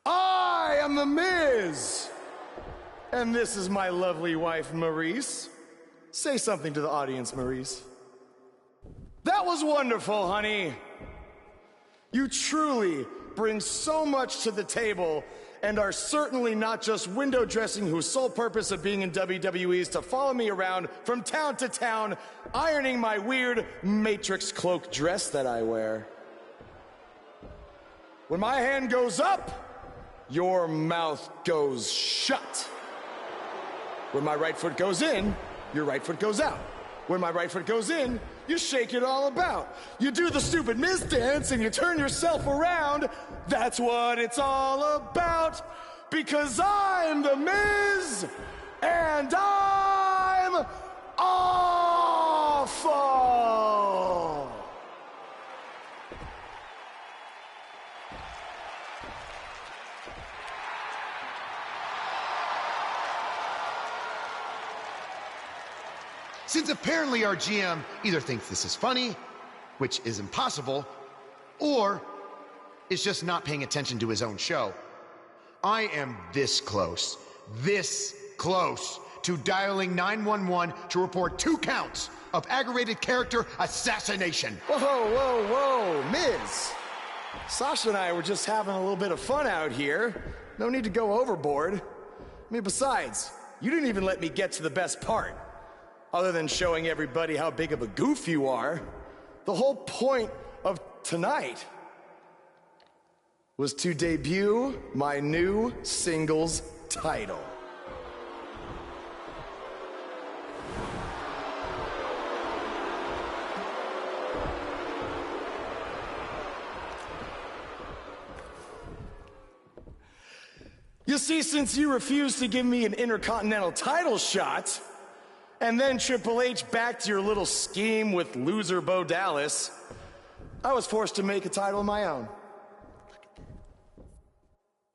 I am The Miz! And this is my lovely wife, Maurice. Say something to the audience, Maurice. That was wonderful, honey. You truly bring so much to the table and are certainly not just window dressing whose sole purpose of being in WWE is to follow me around from town to town, ironing my weird Matrix cloak dress that I wear. When my hand goes up, your mouth goes shut. When my right foot goes in, your right foot goes out. When my right foot goes in, you shake it all about. You do the stupid Miz dance and you turn yourself around. That's what it's all about. Because I'm The Miz, and I'm awful. Since apparently our GM either thinks this is funny, which is impossible, or is just not paying attention to his own show, I am this close to dialing 911 to report 2 counts of aggravated character assassination. Whoa, Miz. Sasha and I were just having a little bit of fun out here. No need to go overboard. I mean, besides, you didn't even let me get to the best part. Other than showing everybody how big of a goof you are, the whole point of tonight was to debut my new singles title. You see, since you refused to give me an Intercontinental title shot, and then Triple H backed your little scheme with loser Bo Dallas, I was forced to make a title of my own.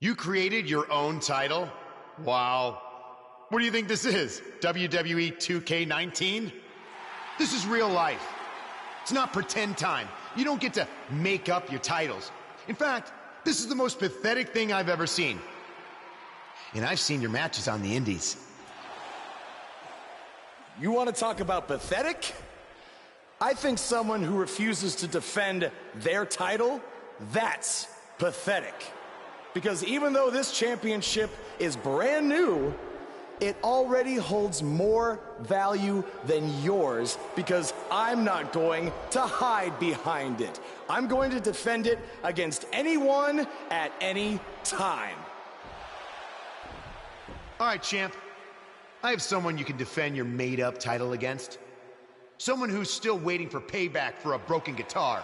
You created your own title? Wow. What do you think this is? WWE 2K19? This is real life. It's not pretend time. You don't get to make up your titles. In fact, this is the most pathetic thing I've ever seen. And I've seen your matches on the indies. You want to talk about pathetic? I think someone who refuses to defend their title, that's pathetic. Because even though this championship is brand new, it already holds more value than yours because I'm not going to hide behind it. I'm going to defend it against anyone at any time. All right, champ. I have someone you can defend your made-up title against. Someone who's still waiting for payback for a broken guitar.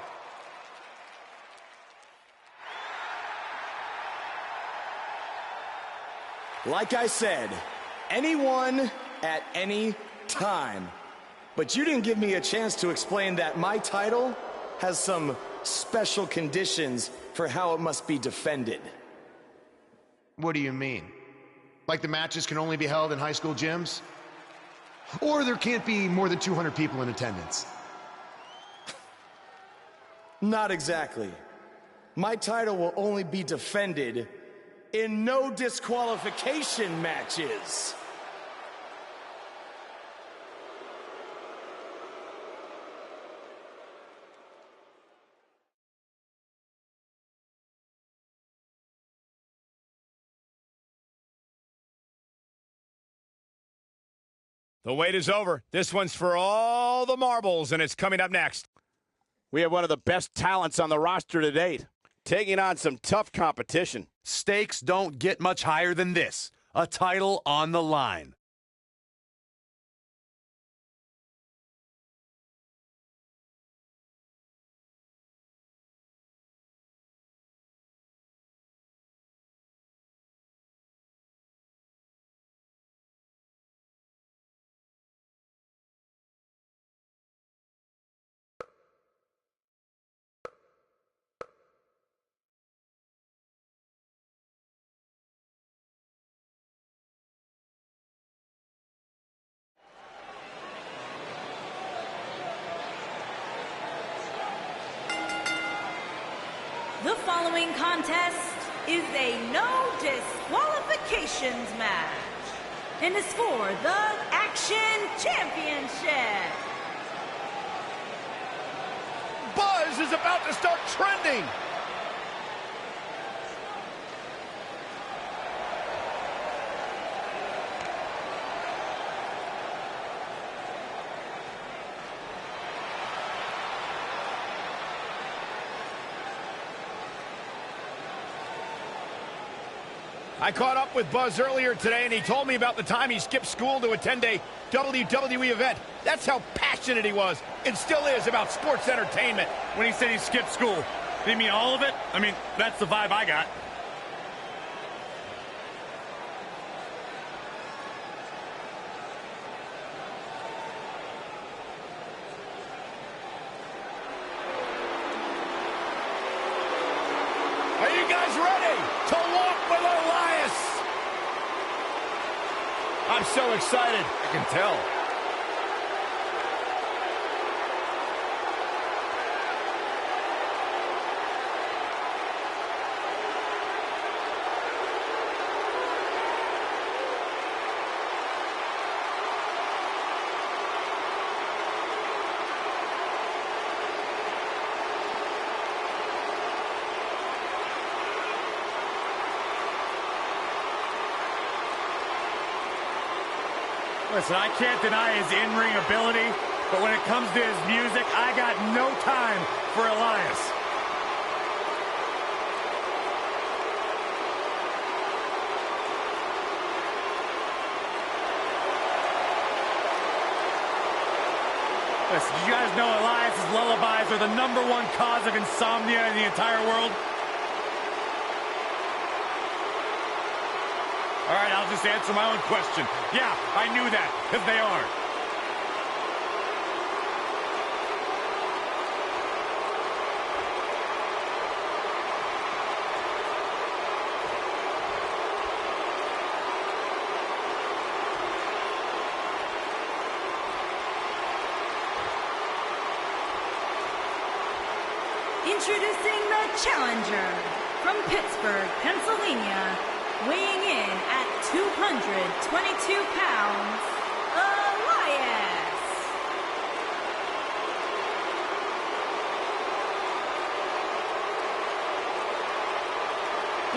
Like I said, anyone at any time. But you didn't give me a chance to explain that my title has some special conditions for how it must be defended. What do you mean? Like the matches can only be held in high school gyms? Or there can't be more than 200 people in attendance? Not exactly. My title will only be defended in no disqualification matches. The wait is over. This one's for all the marbles, and it's coming up next. We have one of the best talents on the roster to date, taking on some tough competition. Stakes don't get much higher than this. A title on the line. The following contest is a no disqualifications match and is for the Action Championship. Buzz is about to start trending. I caught up with Buzz earlier today, and he told me about the time he skipped school to attend a WWE event. That's how passionate he was, and still is, about sports entertainment. When he said he skipped school, did he mean all of it? I mean, that's the vibe I got. Are you guys ready to walk with Elias? I'm so excited. I can tell. Listen, I can't deny his in-ring ability, but when it comes to his music, I got no time for Elias. Listen, did you guys know Elias's lullabies are the #1 cause of insomnia in the entire world? All right, I'll just answer my own question. Yeah, I knew that, because they are. Introducing the challenger from Pittsburgh, Pennsylvania, weighing in at 222 pounds, Elias.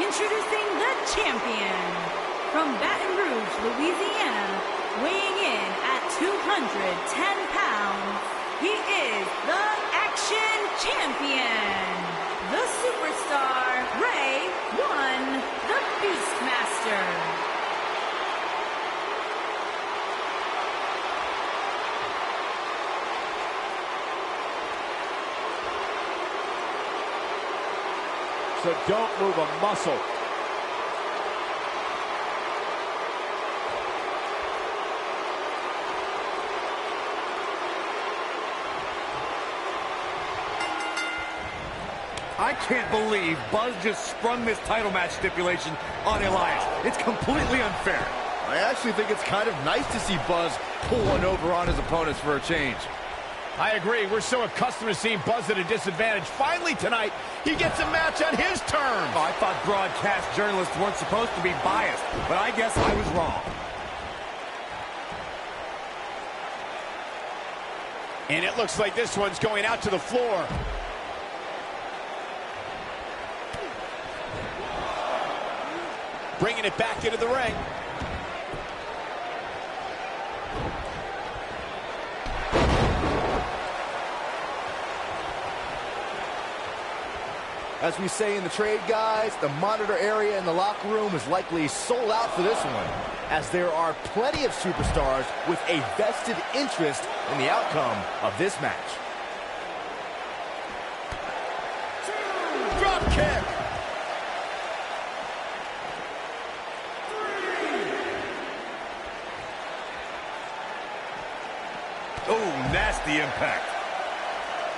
Introducing the champion from Baton Rouge, Louisiana, weighing in at 210 pounds, he is the Action Champion, the superstar, Wwe2k19, the Beastmaster. So don't move a muscle. I can't believe Buzz just sprung this title match stipulation on Elias. It's completely unfair. I actually think it's kind of nice to see Buzz pull one over on his opponents for a change. I agree. We're so accustomed to seeing Buzz at a disadvantage. Finally tonight, he gets a match on his terms. Oh, I thought broadcast journalists weren't supposed to be biased, but I guess I was wrong. And it looks like this one's going out to the floor. Bringing it back into the ring. As we say in the trade, guys, the monitor area in the locker room is likely sold out for this one, as there are plenty of superstars with a vested interest in the outcome of this match. Drop kick. Oh, nasty impact.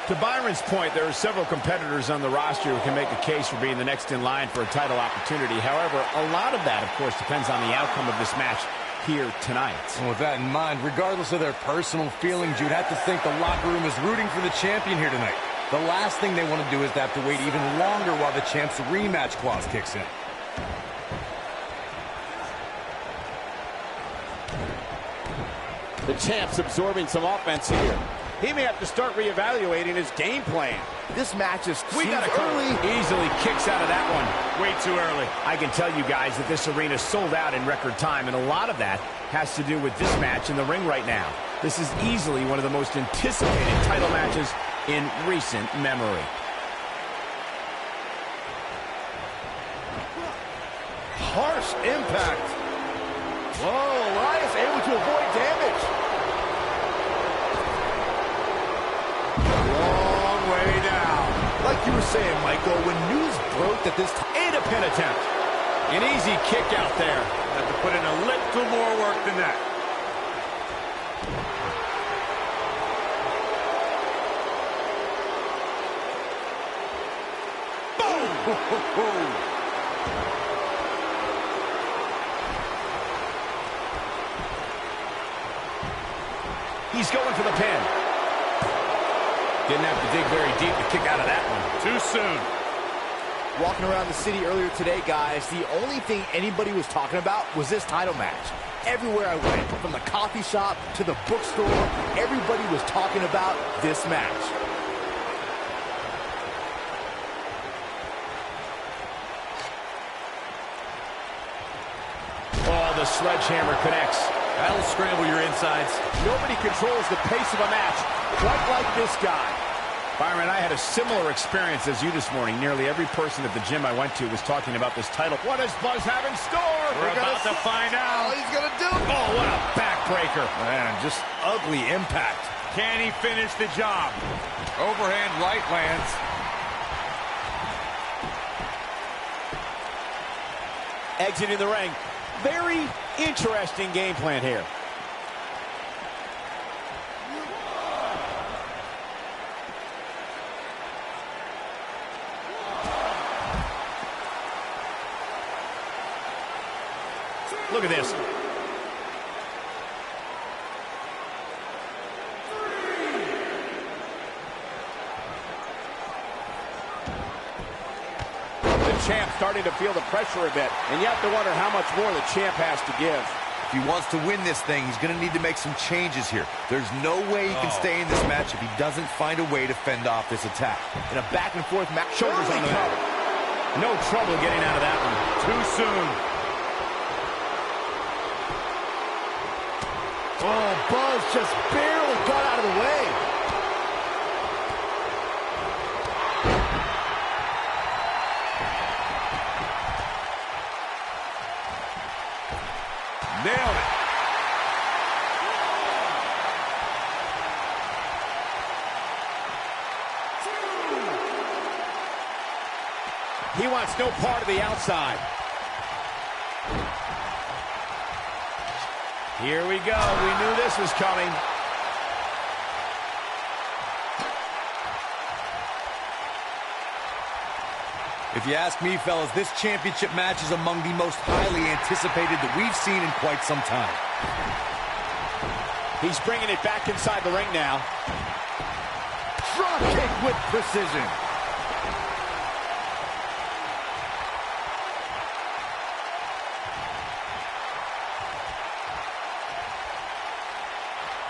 To Byron's point, there are several competitors on the roster who can make a case for being the next in line for a title opportunity. However, a lot of that, of course, depends on the outcome of this match here tonight. And with that in mind, regardless of their personal feelings, you'd have to think the locker room is rooting for the champion here tonight. The last thing they want to do is to have to wait even longer while the champ's rematch clause kicks in. The champ's absorbing some offense here. He may have to start reevaluating his game plan. This match is We got a early. Easily kicks out of that one. Way too early. I can tell you guys that this arena sold out in record time, and a lot of that has to do with this match in the ring right now. This is easily one of the most anticipated title matches in recent memory. Harsh impact. Whoa, Elias able to avoid damage. Long way down. Like you were saying, Michael, when news broke that this And a pin attempt. An easy kick out there. Have to put in a little more work than that. He's going for the pin. Didn't have to dig very deep to kick out of that one. Too soon. Walking around the city earlier today, guys, the only thing anybody was talking about was this title match. Everywhere I went, from the coffee shop to the bookstore, everybody was talking about this match. Oh, the sledgehammer connects. That'll scramble your insides. Nobody controls the pace of a match quite like this guy. Byron, I had a similar experience as you this morning. Nearly every person at the gym I went to was talking about this title. What does Buzz have in store? We're about to find out. He's gonna do it. Oh, what a backbreaker. Man, just ugly impact. Can he finish the job? Overhand right lands. Exiting the ring. Very interesting game plan here. Look at this. The champ starting to feel the pressure a bit, and you have to wonder how much more the champ has to give. If he wants to win this thing, he's going to need to make some changes here. There's no way he can stay in this match if he doesn't find a way to fend off this attack. In a back-and-forth match, Shoulders on the cover. No trouble getting out of that one. Too soon. oh, Buzz just barely got out of the way. Nailed it. He wants no part of the outside. Here we go. We knew this was coming. If you ask me, fellas, this championship match is among the most highly anticipated that we've seen in quite some time. He's bringing it back inside the ring now. Drop kick with precision.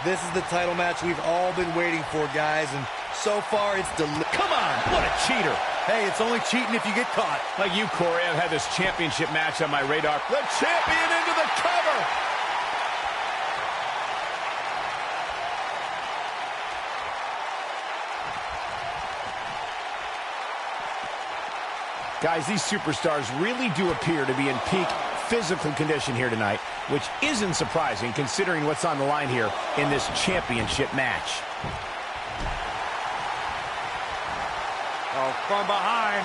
This is the title match we've all been waiting for, guys, and so far it's Come on, what a cheater. Hey, it's only cheating if you get caught. Like you, Corey, I've had this championship match on my radar. The champion into the cover. Guys, these superstars really do appear to be in peak physical condition here tonight, which isn't surprising considering what's on the line here in this championship match. Oh, from behind.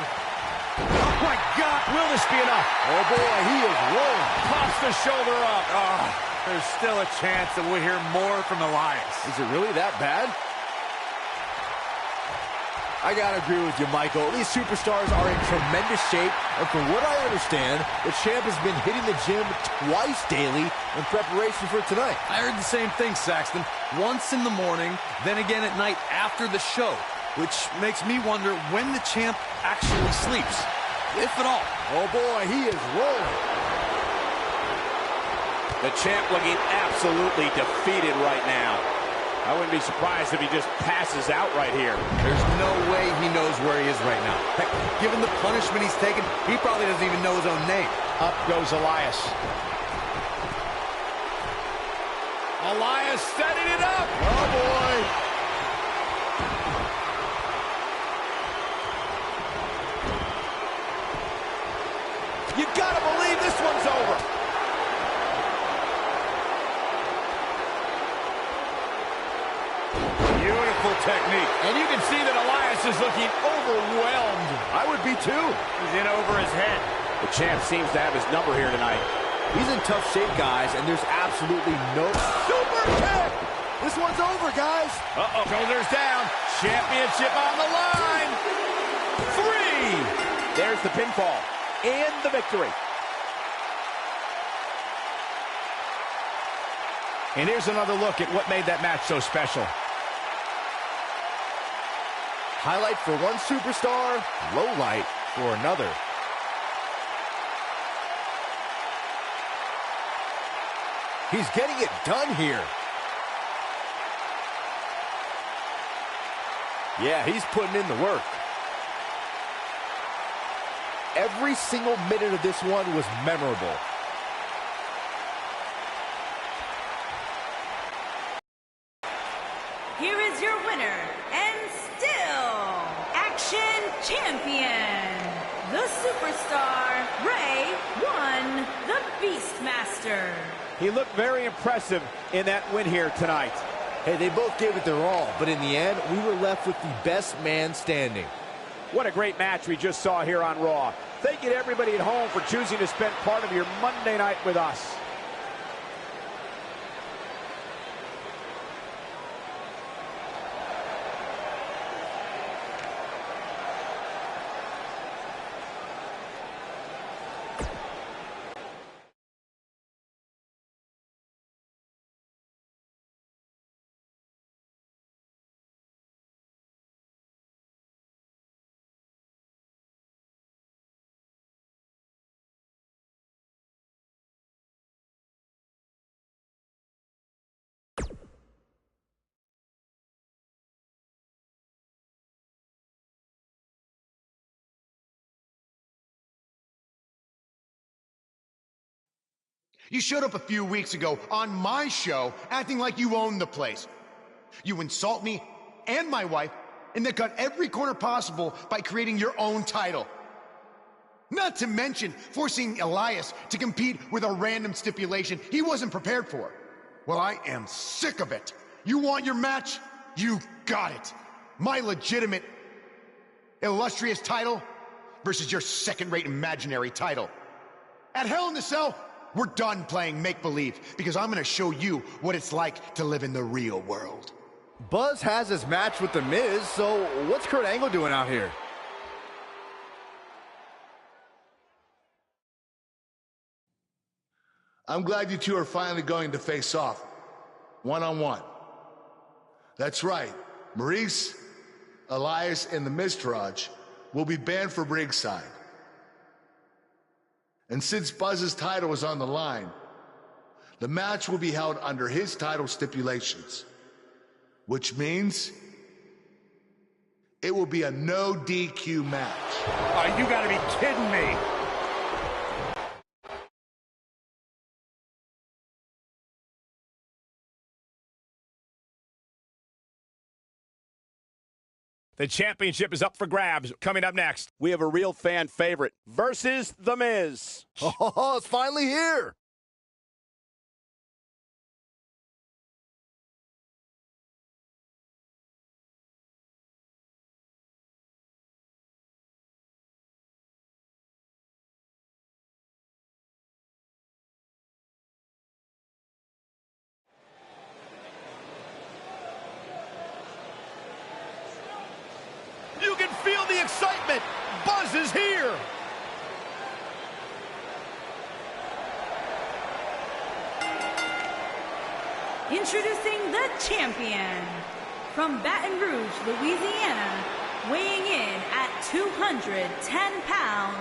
Oh, my God. Will this be enough? Oh, boy, he is rolling. Pops the shoulder up. Oh, there's still a chance that we'll hear more from Elias. Is it really that bad? I gotta agree with you, Michael. These superstars are in tremendous shape, and from what I understand, the champ has been hitting the gym twice daily in preparation for tonight. I heard the same thing, Saxton. Once in the morning, then again at night after the show. which makes me wonder when the champ actually sleeps, if at all. Oh boy, he is rolling. The champ looking absolutely defeated right now. I wouldn't be surprised if he just passes out right here. There's no way he knows where he is right now. Heck, given the punishment he's taken, he probably doesn't even know his own name. Up goes Elias. Elias setting it up. Oh boy. You gotta believe this one's over. Beautiful technique. And you can see that Elias is looking overwhelmed. I would be too. He's in over his head. The champ seems to have his number here tonight. He's in tough shape, guys, and there's absolutely no... Super kick! This one's over, guys. Uh-oh. Shoulders down. Championship on the line. 3. There's the pinfall and the victory. And here's another look at what made that match so special. Highlight for one superstar, low light for another. He's getting it done here. Yeah, he's putting in the work. Every single minute of this one was memorable. Here is your winner, and still Action Champion, the superstar, Wwe2k19, the Beastmaster. He looked very impressive in that win here tonight. Hey, they both gave it their all, but in the end, we were left with the best man standing. What a great match we just saw here on Raw. Thank you to everybody at home for choosing to spend part of your Monday night with us. You showed up a few weeks ago on my show acting like you own the place. You insult me and my wife and then cut every corner possible by creating your own title. Not to mention forcing Elias to compete with a random stipulation he wasn't prepared for. Well, I am sick of it. You want your match? You got it. My legitimate, illustrious title versus your second-rate imaginary title. At Hell in the Cell, we're done playing make-believe because I'm going to show you what it's like to live in the real world. Buzz has his match with The Miz, so what's Kurt Angle doing out here? I'm glad you two are finally going to face off, one-on-one. That's right, Maurice, Elias, and the Miztourage will be banned from ringside. And since Buzz's title is on the line, the match will be held under his title stipulations, which means it will be a no DQ match. Oh, you gotta be kidding me. The championship is up for grabs. Coming up next, We have a real fan favorite versus The Miz. Oh, it's finally here. you can feel the excitement. Buzz is here. Introducing the champion, from Baton Rouge, Louisiana, weighing in at 210 pounds,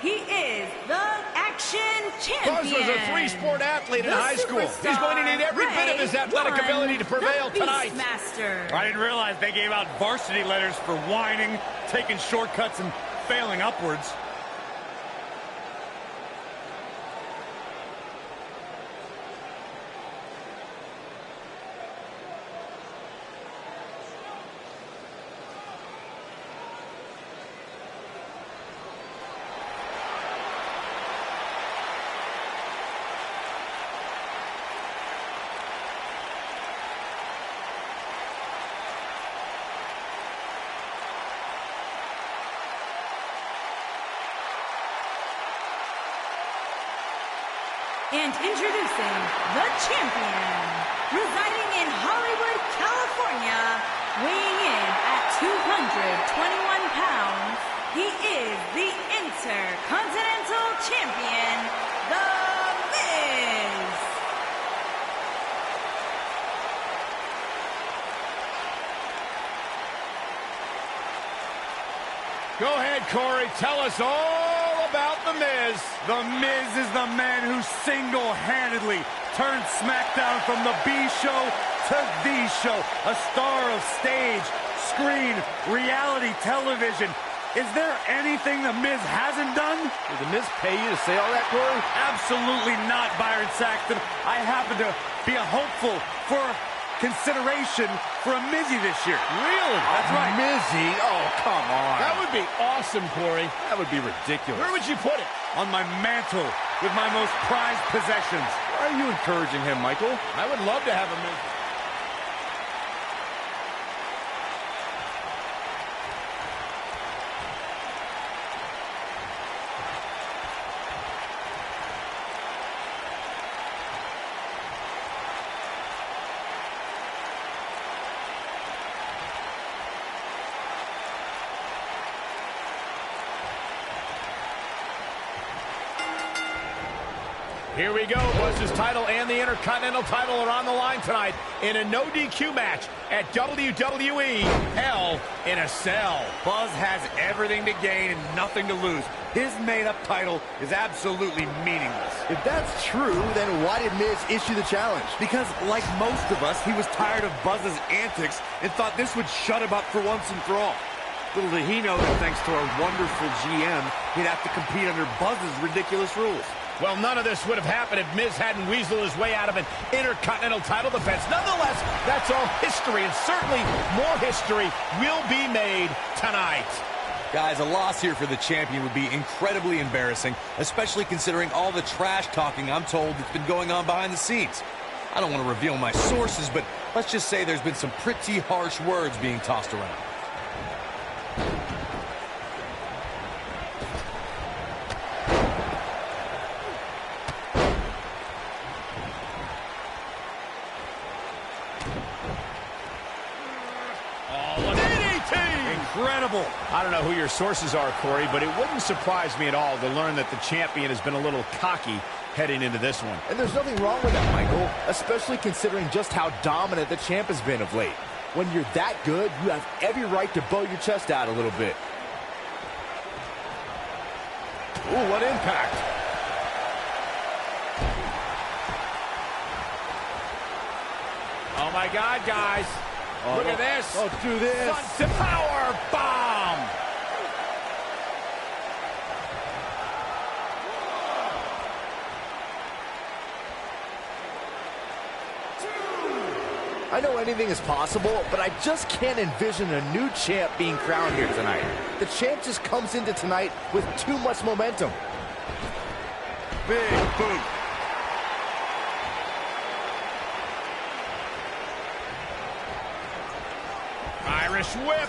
he is the Action Champion. Buzz was a three-sport athlete in high school. He's going to need every bit of his athletic ability to prevail tonight. Beastmaster. I didn't realize they gave out varsity letters for whining, taking shortcuts, and failing upwards. And introducing the champion, residing in Hollywood, California, weighing in at 221 pounds, he is the Intercontinental Champion, The Miz. Go ahead, Corey. Tell us all about The Miz. The Miz is the man who single-handedly turned SmackDown from the B show to the show. A star of stage, screen, reality television. Is there anything The Miz hasn't done? Did The Miz pay you to say all that, Corey? Absolutely not, Byron Saxton. I happen to be a hopeful for consideration for a Mizzy this year. Really? That's right. Mizzy? Oh, come on. That would be awesome, Corey. That would be ridiculous. Where would you put it? On my mantle with my most prized possessions. Why are you encouraging him, Michael? I would love to have a Miz. Here we go. Buzz's title and the Intercontinental title are on the line tonight in a no DQ match at WWE Hell in a Cell. Buzz has everything to gain and nothing to lose. His made-up title is absolutely meaningless. If that's true, then why did Miz issue the challenge? Because, like most of us, he was tired of Buzz's antics and thought this would shut him up for once and for all. Little did he know that thanks to our wonderful GM, he'd have to compete under Buzz's ridiculous rules. Well, none of this would have happened if Miz hadn't weaseled his way out of an Intercontinental title defense. Nonetheless, that's all history, and certainly more history will be made tonight. Guys, a loss here for the champion would be incredibly embarrassing, especially considering all the trash talking I'm told that's been going on behind the scenes. I don't want to reveal my sources, but let's just say there's been some pretty harsh words being tossed around. Incredible. I don't know who your sources are, Corey, but it wouldn't surprise me at all to learn that the champion has been a little cocky heading into this one. And there's nothing wrong with that, Michael, especially considering just how dominant the champ has been of late. When you're that good, you have every right to bow your chest out a little bit. Ooh, what impact. Oh, my God, guys. Oh, look at this. Don't do this. Sunset power bomb. I know anything is possible, but I just can't envision a new champ being crowned here tonight. The champ just comes into tonight with too much momentum. Big boot. Irish whip.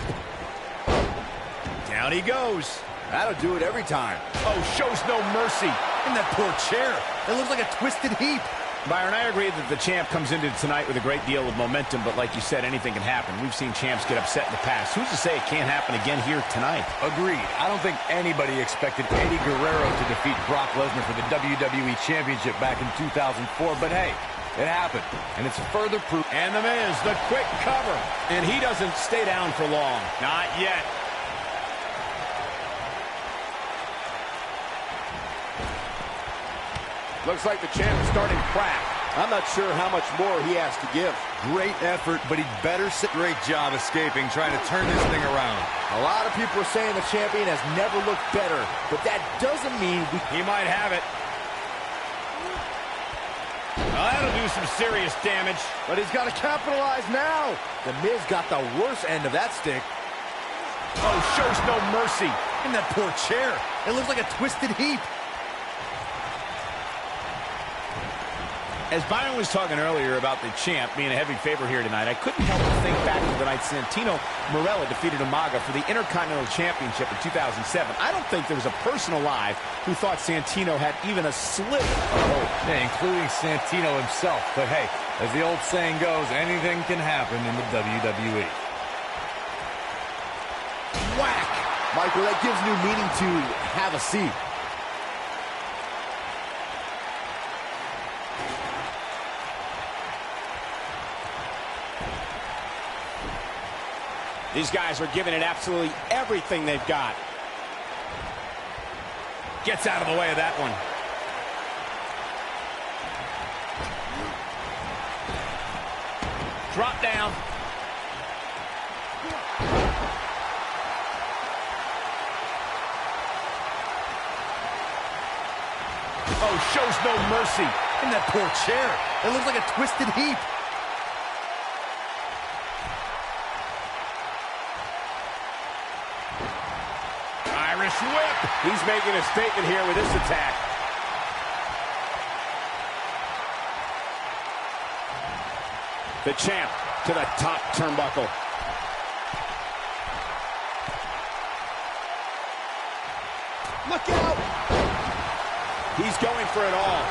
Down he goes. That'll do it every time. Oh, shows no mercy. In that poor chair. It looks like a twisted heap. Byron, I agree that the champ comes into tonight with a great deal of momentum, but like you said, anything can happen. We've seen champs get upset in the past. Who's to say it can't happen again here tonight? Agreed. I don't think anybody expected Eddie Guerrero to defeat Brock Lesnar for the WWE Championship back in 2004, but hey, It happened, and it's further proof. And the Miz, the quick cover. And he doesn't stay down for long. Not yet. Looks like the champ is starting crack. I'm not sure how much more he has to give. Great effort, but he'd better sit. Great job escaping, trying to turn this thing around. A lot of people are saying the champion has never looked better, but that doesn't mean he might have it. Well, that'll do some serious damage. But he's got to capitalize now. The Miz got the worst end of that stick. Oh, shows no mercy. In that poor chair. It looks like a twisted heap. As Byron was talking earlier about the champ being a heavy favorite here tonight, I couldn't help but think back to the night Santino Marella defeated Umaga for the Intercontinental Championship in 2007. I don't think there was a person alive who thought Santino had even a sliver of hope. Yeah, including Santino himself. But hey, as the old saying goes, anything can happen in the WWE. Whack! Michael, that gives new meaning to have a seat. These guys are giving it absolutely everything they've got. Gets out of the way of that one. Drop down. Oh, shows no mercy. In that poor chair. It looks like a twisted heap. Whip. He's making a statement here with this attack. The champ to the top turnbuckle. Look out! He's going for it all.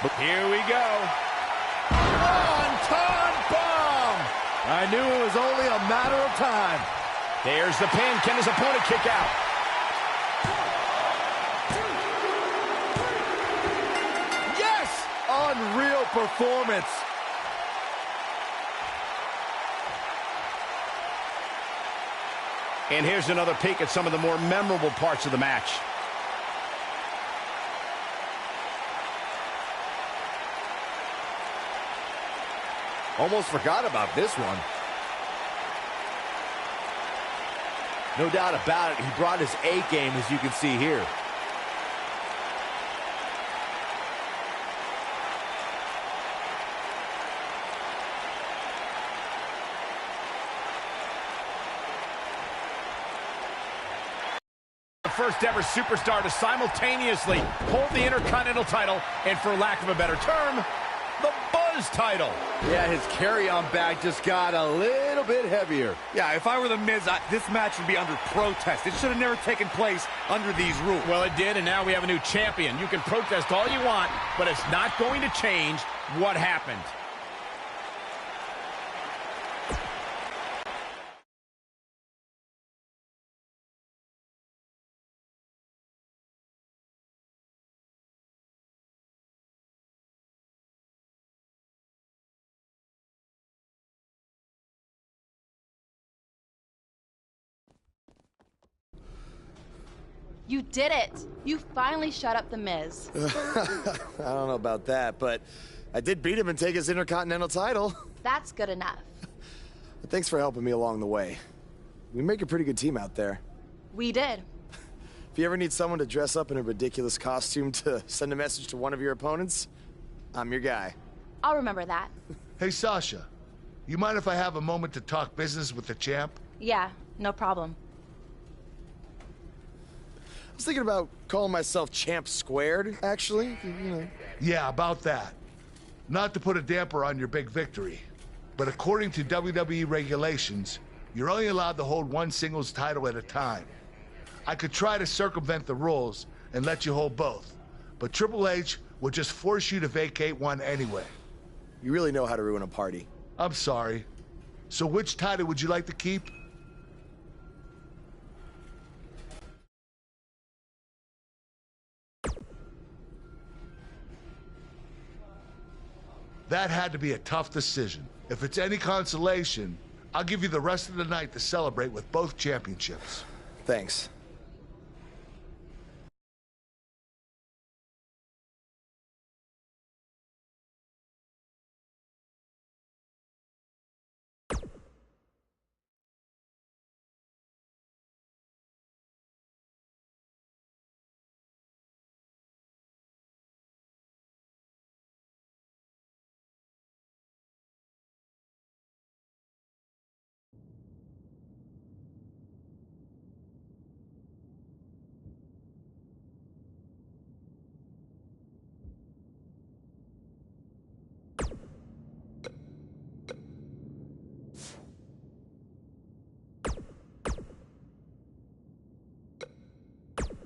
But here we go. One-ton bomb! I knew it was only a matter of time. There's the pin. Can his opponent kick out? Yes! Unreal performance. And here's another peek at some of the more memorable parts of the match. Almost forgot about this one. No doubt about it, he brought his A game, as you can see here. The first ever superstar to simultaneously hold the Intercontinental title and, for lack of a better term, the Buzz title. Yeah, his carry-on bag just got a little bit heavier. Yeah, if I were the Miz, this match would be under protest. It should have never taken place under these rules. Well, it did, and now we have a new champion. You can protest all you want, but it's not going to change what happened. You did it! You finally shut up the Miz. I don't know about that, but I did beat him and take his Intercontinental title. That's good enough. But thanks for helping me along the way. We make a pretty good team out there. We did. If you ever need someone to dress up in a ridiculous costume to send a message to one of your opponents, I'm your guy. I'll remember that. Hey, Sasha, you mind if I have a moment to talk business with the champ? Yeah, no problem. I was thinking about calling myself Champ Squared, actually. You know. Yeah, about that. Not to put a damper on your big victory, but according to WWE regulations, you're only allowed to hold one singles title at a time. I could try to circumvent the rules and let you hold both, but Triple H would just force you to vacate one anyway. You really know how to ruin a party. I'm sorry. So which title would you like to keep? That had to be a tough decision. If it's any consolation, I'll give you the rest of the night to celebrate with both championships. Thanks.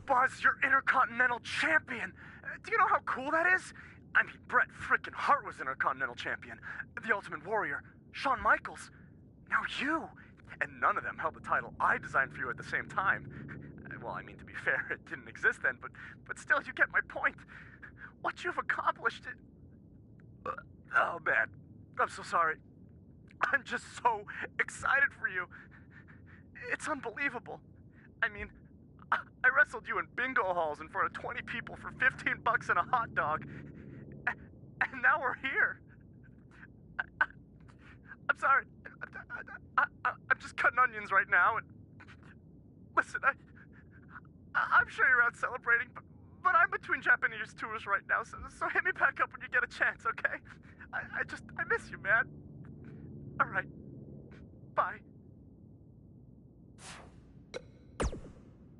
Buzz, you're Intercontinental Champion. Do you know how cool that is? I mean, Bret frickin' Hart was Intercontinental Champion. The Ultimate Warrior, Shawn Michaels. Now you. And none of them held the title I designed for you at the same time. Well, I mean, to be fair, it didn't exist then, but still, you get my point. What you've accomplished Oh, man. I'm so sorry. I'm just so excited for you. It's unbelievable. I mean, I wrestled you in bingo halls in front of 20 people for $15 and a hot dog. And now we're here. I'm sorry. I'm just cutting onions right now. And listen, I'm sure you're out celebrating, but I'm between Japanese tours right now, so hit me back up when you get a chance, okay? I miss you, man. All right. Bye.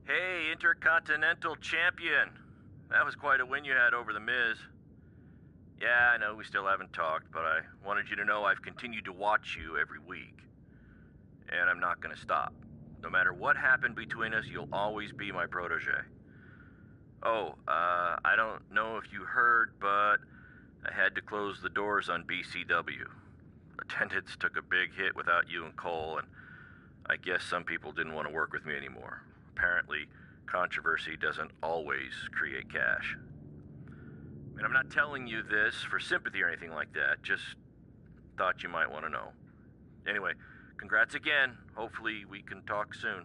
Hey, Intercontinental Champion. That was quite a win you had over The Miz. Yeah, I know we still haven't talked, but I wanted you to know I've continued to watch you every week. And I'm not gonna stop. No matter what happened between us, you'll always be my protege. Oh, I don't know if you heard, but I had to close the doors on BCW. Attendance took a big hit without you and Cole, and I guess some people didn't want to work with me anymore. Apparently, controversy doesn't always create cash. And I'm not telling you this for sympathy or anything like that, just thought you might want to know. Anyway, congrats again. Hopefully we can talk soon.